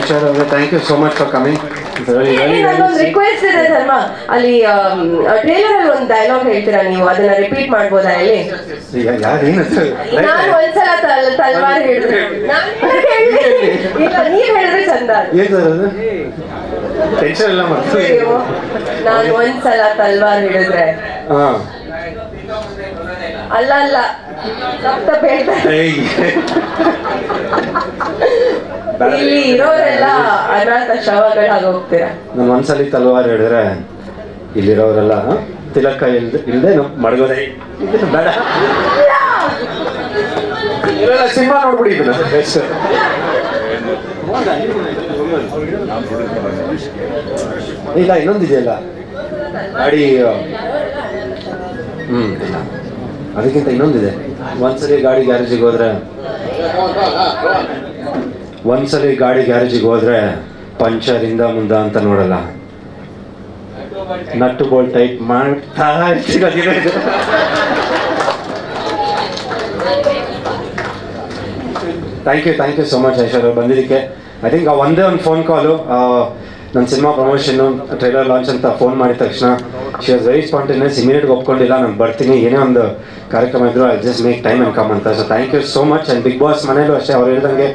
Aishwarya, thank you so much for coming. ನಾನೊಂದು request ಇದೆ ಧರ್ಮ, ಅಲ್ಲಿ ಟ್ರೇಲರ್ ಅಲ್ಲಿ ಒಂದು ಡೈಲಾಗ್ ಹೇಳ್ತೀರಾ ನೀವು, ಅದನ್ನ ರಿಪೀಟ್ ಮಾಡ್ಬೋದಾ ಇಲ್ಲಿ? ನಾನು ಒಂದ್ಸಲ ತಲ್ವಾರ್ ಹೇಳಿದ್ರೆ ಇಲ್ಲ, ನೀವ್ ಹೇಳಿದ್ರೆ ಚಂದ. ನಾನು ಒಂದ್ಸಲ ತಲ್ವಾರ್ ಹೇಳಿದ್ರೆ ಅಲ್ಲ ಸಪ್ತ ಹೇಳ್ತಾರೆ, ಇಲ್ಲಿ ಇರೋರೆಲ್ಲ ಅನಾಥ ಶವಗಳಾಗಿ ಹೋಗ್ತೀರಾ. ನಾನು ಒಂದ್ಸಲಿ ತಲ್ವಾರ್ ಹೇಳಿದ್ರೆ ಇಲ್ಲಿರೋರೆಲ್ಲ ತಿಲಕ ಇಲ್ದೆ ಮಡಗೋದೆ ಬೇಡ. ಸಿನಿಮಾ ನೋಡ್ಬಿಡಿ. ಇಲ್ಲ ಇನ್ನೊಂದಿದೆಯಲ್ಲ ಗಾಡಿ, ಇಲ್ಲ ಅದಕ್ಕಿಂತ ಇನ್ನೊಂದಿದೆ. ಒಂದ್ಸಲಿ ಗಾಡಿ ಗ್ಯಾರೇಜಿಗೆ ಹೋದ್ರೆ ಪಂಚರ್ ಇಂದ ಮುಂದ ಅಂತ ನೋಡಲ್ಲ, ನಟ್ಟು ಬೋಲ್ಟ್ ಟೈಟ್ ಮಾಡ್ತಾ ಇರ್ತೀವಿ. Thank you so much Aishwarya ಬಂದಿದ್ದಕ್ಕೆ. ಐ ಥಿಂಕ್ ಒಂದೇ ಒಂದು ಫೋನ್ ಕಾಲು, ನನ್ನ ಸಿನಿಮಾ ಪ್ರಮೋಷನ್ನು ಟ್ರೈಲರ್ ಲಾಂಚ್ ಅಂತ ಫೋನ್ ಮಾಡಿದ ತಕ್ಷಣ ಶಿ ವಾಸ್ ವೆರಿ ಸ್ಪಾಂಟೇನಿಯಸ್, ಇಮಿಡಿಯೇಟ್ಗೆ ಒಪ್ಕೊಂಡಿಲ್ಲ ನಾನು ಬರ್ತೀನಿ, ಏನೇ ಒಂದು ಕಾರ್ಯಕ್ರಮ ಇದ್ರು I just make time and come ಅಂತ. So thank you so much. And Bigg Boss ಮನೇಲೂ ಅಷ್ಟೇ ಅವ್ರು ಹೇಳ್ದಂಗೆ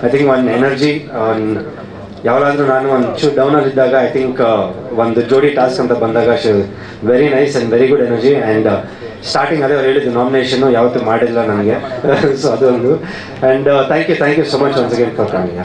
ಐ ಥಿಂಕ್ ಒಂದು ಎನರ್ಜಿ, ಯಾವಾಗಾದ್ರೂ ನಾನು ಒಂದು ಡೌನಲ್ಲಿ ಇದ್ದಾಗ ಐ ಥಿಂಕ್ ಒಂದು ಜೋಡಿ ಟಾಸ್ಕ್ ಅಂತ ಬಂದಾಗ she very nice and very good energy. And starting ಅದೇ ಅವ್ರು ಹೇಳಿದ್ದು ನಾಮಿನೇಷನ್ನು ಯಾವತ್ತೂ ಮಾಡಿಲ್ಲ ನನಗೆ. ಸೊ ಅದೊಂದು. And thank you so much once again for coming.